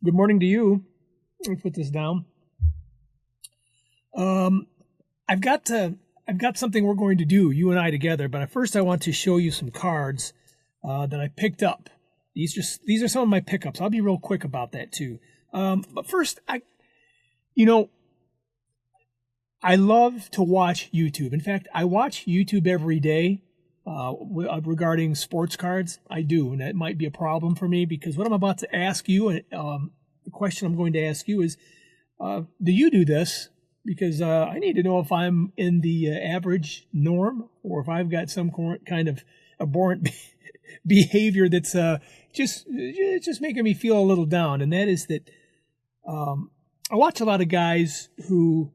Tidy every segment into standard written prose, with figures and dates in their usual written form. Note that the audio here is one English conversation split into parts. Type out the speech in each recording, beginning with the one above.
Good morning to you. Let me put this down. Um, I've got something we're going to do, you and I together. But first, I want to show you some cards that I picked up. These are some of my pickups. I'll be real quick about that too. But first, you know, I love to watch YouTube. In fact, I watch YouTube every day regarding sports cards. I do, and that might be a problem for me because what I'm about to ask you, and the question I'm going to ask you is, do you do this? Because I need to know if I'm in the average norm or if I've got some kind of abhorrent behavior that's just making me feel a little down. And that is that I watch a lot of guys who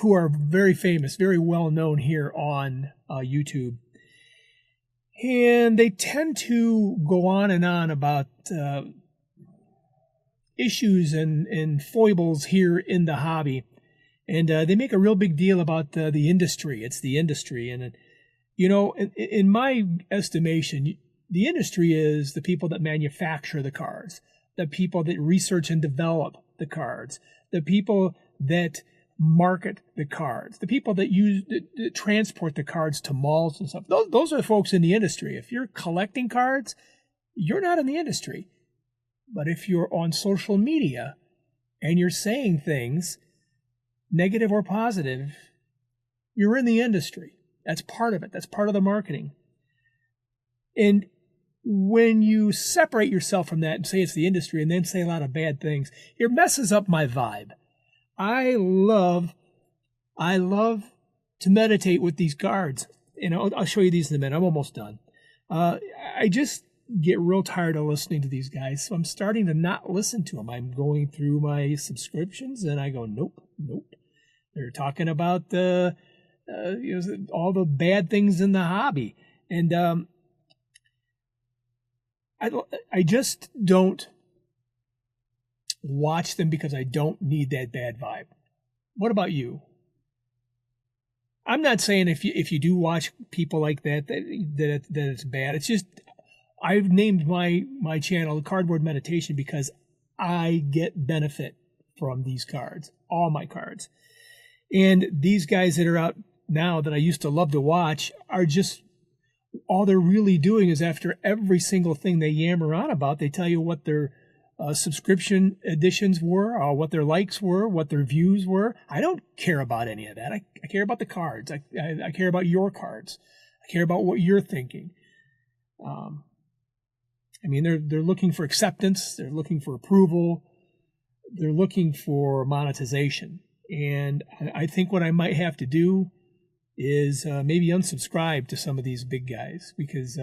are very famous, very well known here on YouTube. And they tend to go on and on about issues and foibles here in the hobby. And they make a real big deal about the industry. It's the industry. And, in my estimation, the industry is the people that manufacture the cards, the people that research and develop the cards, the people that market the cards, the people that transport the cards to malls and stuff. Those are the folks in the industry. If you're collecting cards, you're not in the industry. But if you're on social media and you're saying things, negative or positive, you're in the industry. That's part of it. That's part of the marketing. And when you separate yourself from that and say it's the industry and then say a lot of bad things, it messes up my vibe. I love to meditate with these cards. I'll show you these in a minute. I'm almost done. I just get real tired of listening to these guys, so I'm starting to not listen to them. I'm going through my subscriptions, and I go, nope. They're talking about all the bad things in the hobby, and I just don't watch them because I don't need that bad vibe. What about you? I'm not saying if you do watch people like that it's bad. It's just I've named my channel Cardboard Meditation because I get benefit from these cards, all my cards. And these guys that are out now that I used to love to watch are just, all they're really doing is after every single thing they yammer on about, they tell you what their subscription additions were, or what their likes were, what their views were. I don't care about any of that. I care about the cards. I care about your cards. I care about what you're thinking. They're looking for acceptance. They're looking for approval. They're looking for monetization. And I think what I might have to do is maybe unsubscribe to some of these big guys because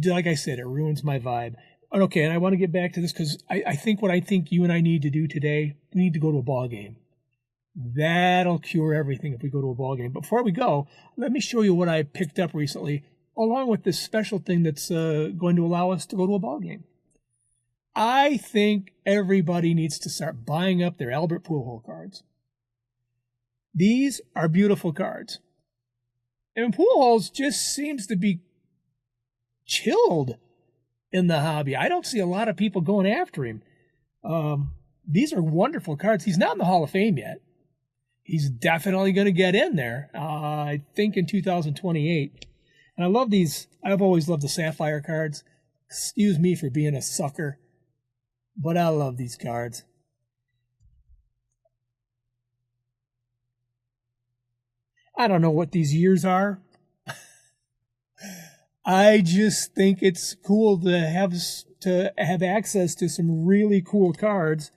like I said, it ruins my vibe. Okay, and I want to get back to this because I think what I think you and I need to do today, we need to go to a ball game. That'll cure everything if we go to a ball game. But before we go, let me show you what I picked up recently, along with this special thing that's going to allow us to go to a ball game. I think everybody needs to start buying up their Albert Pujols cards. These are beautiful cards. And Pujols just seems to be chilled in the hobby. I don't see a lot of people going after him. These are wonderful cards. He's not in the Hall of Fame yet. He's definitely going to get in there, I think in 2028. And I love these. I've always loved the Sapphire cards. Excuse me for being a sucker, but I love these cards. I don't know what these years are. I just think it's cool to have access to some really cool cards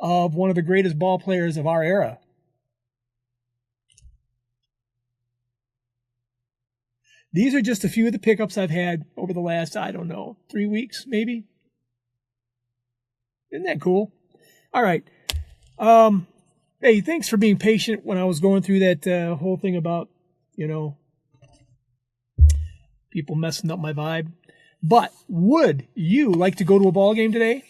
of one of the greatest ball players of our era. These are just a few of the pickups I've had over the last, 3 weeks, maybe. Isn't that cool? All right. Hey, thanks for being patient when I was going through that whole thing about, people messing up my vibe. But would you like to go to a ball game today?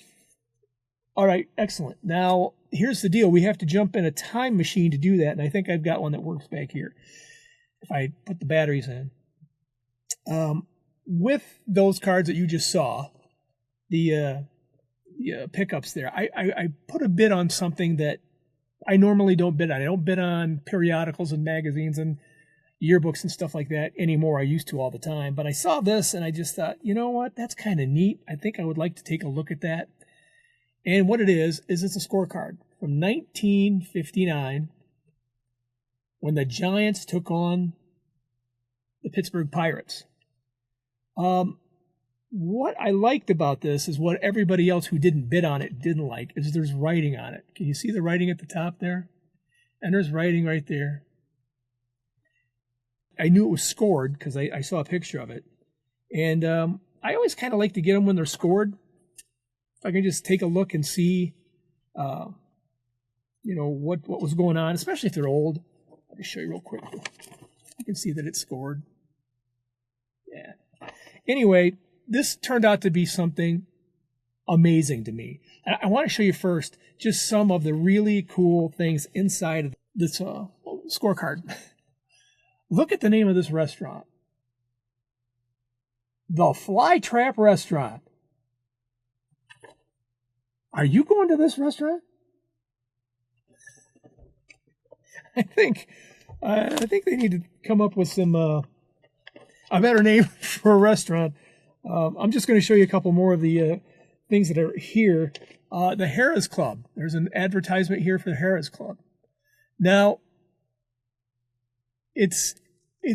All right, excellent. Now, here's the deal. We have to jump in a time machine to do that, and I think I've got one that works back here if I put the batteries in. with those cards that you just saw, the pickups there, I put a bid on something that I normally don't bid on. I don't bid on periodicals and magazines and yearbooks and stuff like that anymore. I used to all the time. But I saw this and I just thought, you know what? That's kind of neat. I think I would like to take a look at that. And what it is it's a scorecard from 1959 when the Giants took on the Pittsburgh Pirates. What I liked about this is what everybody else who didn't bid on it didn't like, is there's writing on it. Can you see the writing at the top there? And there's writing right there. I knew it was scored because I saw a picture of it. And I always kind of like to get them when they're scored. If I can just take a look and see, what was going on, especially if they're old. Let me show you real quick. You can see that it's scored. Yeah. Anyway, this turned out to be something amazing to me. I want to show you first just some of the really cool things inside of this scorecard. Look at the name of this restaurant. The Fly Trap Restaurant. Are you going to this restaurant? I think they need to come up with some a better name for a restaurant. I'm just going to show you a couple more of the things that are here. The Harrah's Club. There's an advertisement here for the Harrah's Club. Now, it's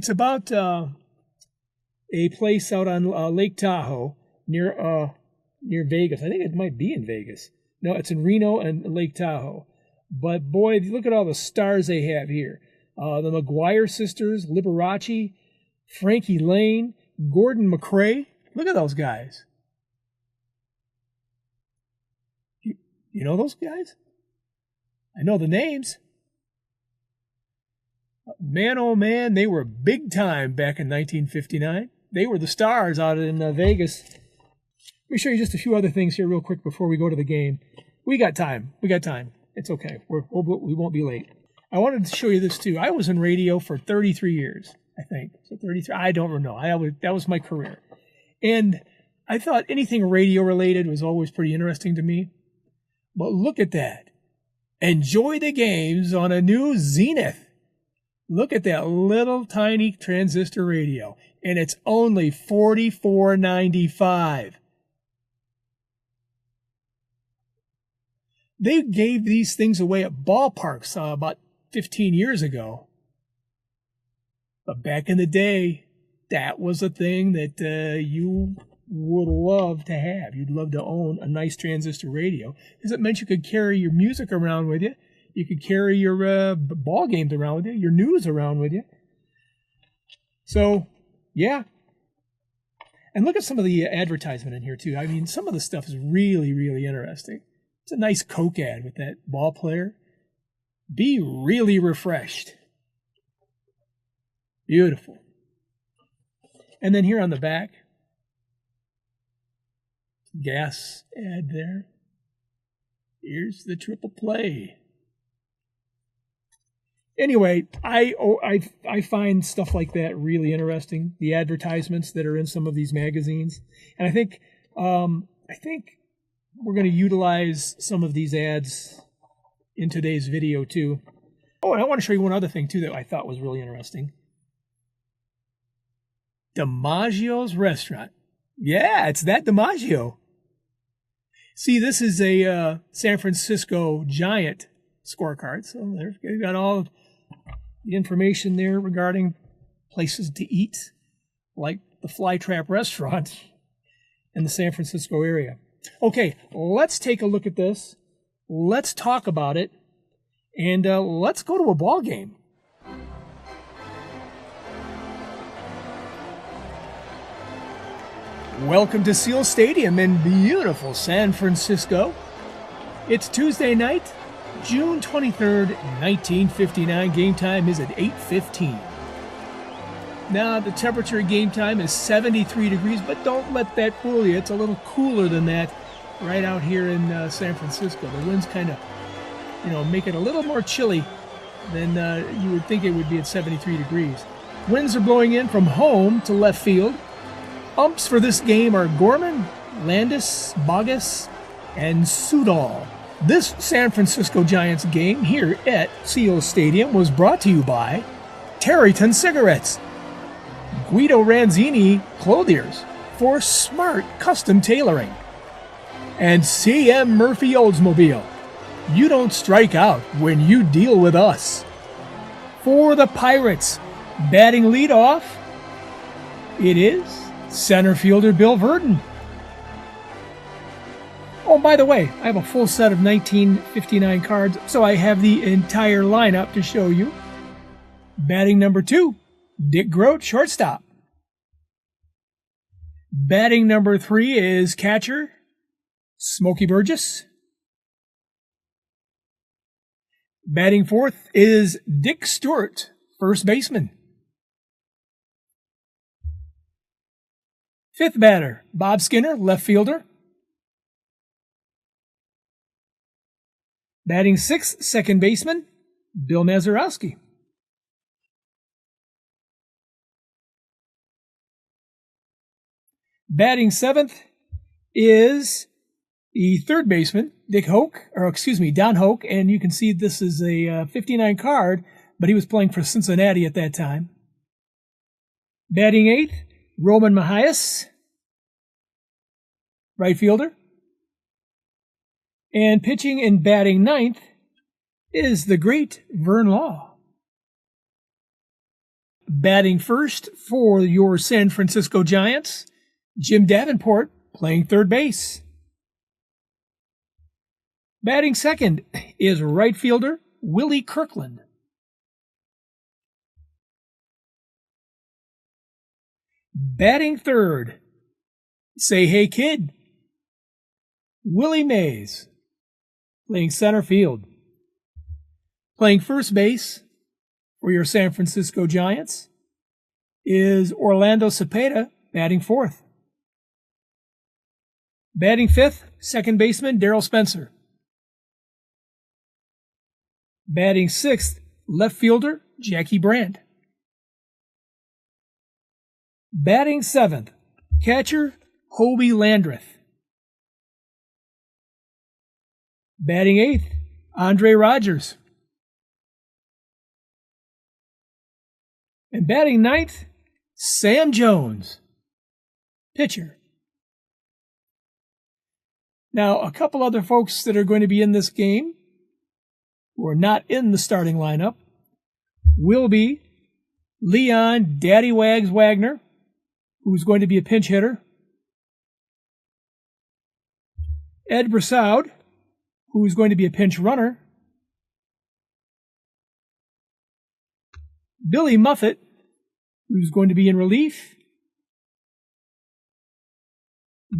about a place out on Lake Tahoe near Vegas. I think it might be in Vegas. No, it's in Reno and Lake Tahoe. But boy, look at all the stars they have here. The McGuire sisters, Liberace, Frankie Lane, Gordon McRae. Look at those guys. You know those guys? I know the names. Man, oh man, they were big time back in 1959. They were the stars out in Vegas. Let me show you just a few other things here real quick before we go to the game. We got time. It's okay. We won't be late. I wanted to show you this too. I was in radio for 33 years, I think. So 33. I don't know. That was my career. And I thought anything radio related was always pretty interesting to me. But look at that. Enjoy the games on a new Zenith. Look at that little tiny transistor radio. And it's only $44.95. They gave these things away at ballparks about 15 years ago. But back in the day, that was a thing that you would love to have. You'd love to own a nice transistor radio, because it meant you could carry your music around with you. You could carry your ball games around with you, your news around with you. So, yeah. And look at some of the advertisement in here, too. I mean, some of the stuff is really, really interesting. It's a nice Coke ad with that ball player. Be really refreshed. Beautiful. And then here on the back, gas ad there. Here's the triple play. Anyway, I find stuff like that really interesting. The advertisements that are in some of these magazines, and I think we're going to utilize some of these ads in today's video too. Oh, and I want to show you one other thing too that I thought was really interesting. DiMaggio's restaurant. Yeah, it's that DiMaggio. See, this is a San Francisco Giant scorecard. So they've got all the information there regarding places to eat, like the Fly Trap restaurant in the San Francisco area. Okay, let's take a look at this. Let's talk about it. And let's go to a ball game. Welcome to Seal Stadium in beautiful San Francisco. It's Tuesday night, June 23rd, 1959. Game time is at 8:15. Now, the temperature at game time is 73 degrees, but don't let that fool you. It's a little cooler than that right out here in San Francisco. The winds kind of, make it a little more chilly than you would think it would be at 73 degrees. Winds are blowing in from home to left field. umps for this game are Gorman, Landis, Bogus, and Sudol. This San Francisco Giants game here at CO Stadium was brought to you by Terryton Cigarettes, Guido Ranzini Clothiers for smart custom tailoring, and CM Murphy Oldsmobile. You don't strike out when you deal with us. For the Pirates, batting leadoff, it is center fielder Bill Verdon. Oh, by the way, I have a full set of 1959 cards, so I have the entire lineup to show you. Batting number 2, Dick Groat, shortstop. Batting number 3 is catcher Smokey Burgess. Batting 4th is Dick Stewart, first baseman. 5th batter, Bob Skinner, left fielder. Batting 6th, second baseman, Bill Mazeroski. Batting 7th is the third baseman, Don Hoke, and you can see this is a 59 card, but he was playing for Cincinnati at that time. Batting 8th, Roman Mahias, right fielder. And pitching and batting 9th is the great Vern Law. Batting first for your San Francisco Giants, Jim Davenport, playing third base. Batting second is right fielder Willie Kirkland. Batting third, say hey kid, Willie Mays, playing center field. Playing first base for your San Francisco Giants is Orlando Cepeda, batting fourth. Batting fifth, second baseman Darrell Spencer. Batting sixth, left fielder Jackie Brandt. Batting seventh, catcher Hobie Landreth. Batting eighth, Andre Rogers. And batting ninth, Sam Jones, pitcher. Now, a couple other folks that are going to be in this game who are not in the starting lineup will be Leon Daddy Wags Wagner, who's going to be a pinch hitter. Ed Brassard, who's going to be a pinch runner. Billy Muffett, who's going to be in relief.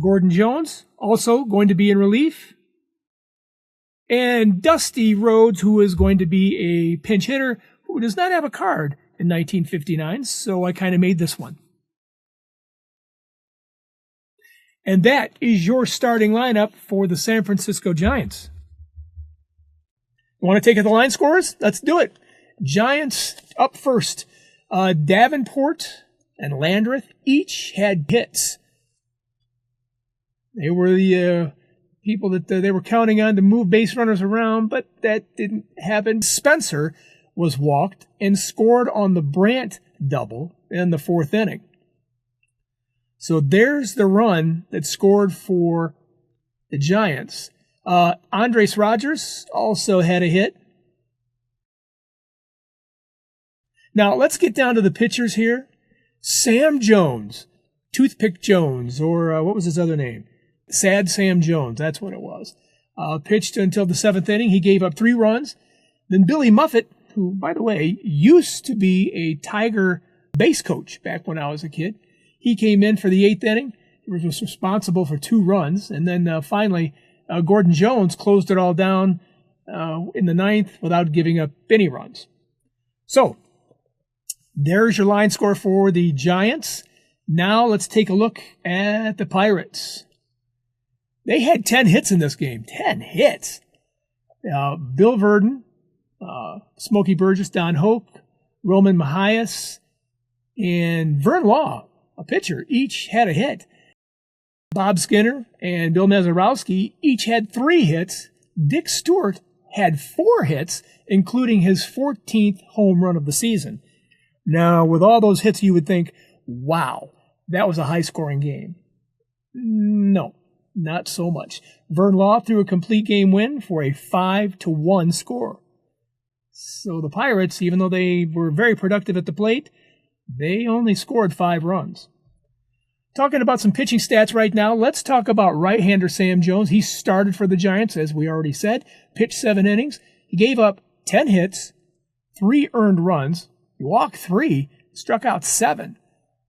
Gordon Jones, also going to be in relief. And Dusty Rhodes, who is going to be a pinch hitter, who does not have a card in 1959, so I kind of made this one. And that is your starting lineup for the San Francisco Giants. You want to take it the line scores? Let's do it. Giants up first. Davenport and Landreth each had hits. They were the people that they were counting on to move base runners around, but that didn't happen. Spencer was walked and scored on the Brandt double in the fourth inning. So there's the run that scored for the Giants. Andres Rogers also had a hit. Now let's get down to the pitchers here. Sam Jones, Toothpick Jones, or what was his other name? Sad Sam Jones, that's what it was. Pitched until the seventh inning. He gave up 3 runs. Then Billy Muffett, who, by the way, used to be a Tiger base coach back when I was a kid, he came in for the 8th inning. He was responsible for 2 runs. And then finally, Gordon Jones closed it all down in the 9th without giving up any runs. So there's your line score for the Giants. Now let's take a look at the Pirates. They had 10 hits in this game. 10 hits. Bill Verdon, Smokey Burgess, Don Hoke, Roman Mahias, and Vern Law a pitcher, each had a hit. Bob Skinner and Bill Mazeroski each had 3 hits. Dick Stewart had 4 hits, including his 14th home run of the season. Now, with all those hits, you would think, wow, that was a high-scoring game. No, not so much. Vern Law threw a complete game win for a 5-1 score. So the Pirates, even though they were very productive at the plate, they only scored 5 runs. Talking about some pitching stats right now, let's talk about right-hander Sam Jones. He started for the Giants, as we already said, pitched 7 innings. He gave up 10 hits, 3 earned runs. He walked 3, struck out 7.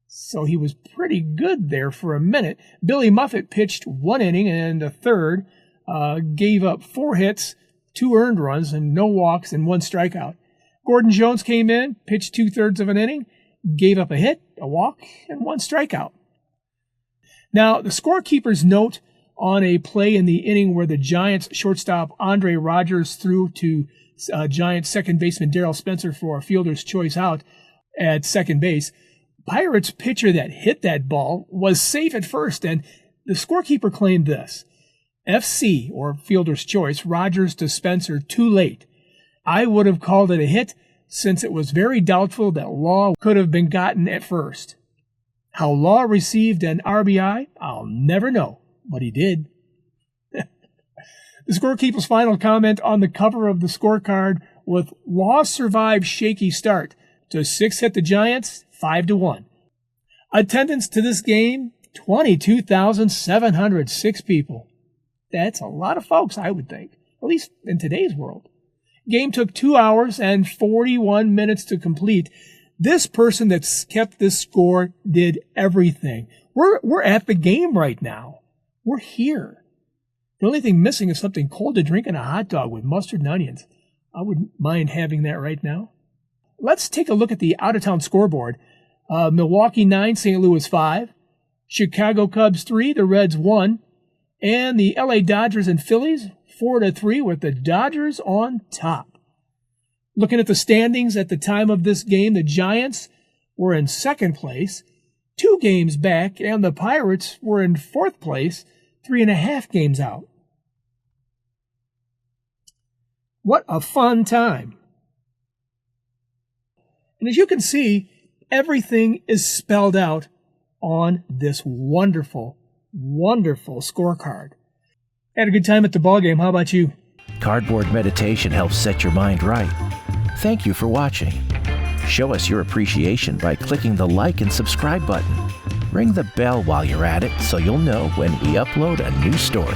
So he was pretty good there for a minute. Billy Muffet pitched 1 inning and a third, gave up 4 hits, 2 earned runs, and no walks and 1 strikeout. Gordon Jones came in, pitched 2/3 of an inning, gave up a hit, a walk, and 1 strikeout. Now, the scorekeeper's note on a play in the inning where the Giants shortstop Andre Rogers threw to Giants second baseman Darrell Spencer for a fielder's choice out at second base. Pirates pitcher that hit that ball was safe at first, and the scorekeeper claimed this: FC, or fielder's choice, Rogers to Spencer too late. I would have called it a hit since it was very doubtful that Law could have been gotten at first. How Law received an RBI, I'll never know, but he did. The scorekeeper's final comment on the cover of the scorecard with Law survived shaky start to 6 hit the Giants, 5-1. Attendance to this game, 22,706 people. That's a lot of folks, I would think, at least in today's world. Game took 2 hours and 41 minutes to complete. This person that's kept this score did everything. We're at the game right now. We're here. The only thing missing is something cold to drink and a hot dog with mustard and onions. I wouldn't mind having that right now. Let's take a look at the out-of-town scoreboard. Milwaukee 9, St. Louis 5. Chicago Cubs 3, the Reds 1. And the LA Dodgers and Phillies 4-3 with the Dodgers on top. Looking at the standings at the time of this game, the Giants were in second place, 2 games back, and the Pirates were in fourth place, 3.5 games out. What a fun time. And as you can see, everything is spelled out on this wonderful, wonderful scorecard. Had a good time at the ballgame. How about you? Cardboard meditation helps set your mind right. Thank you for watching. Show us your appreciation by clicking the like and subscribe button. Ring the bell while you're at it so you'll know when we upload a new story.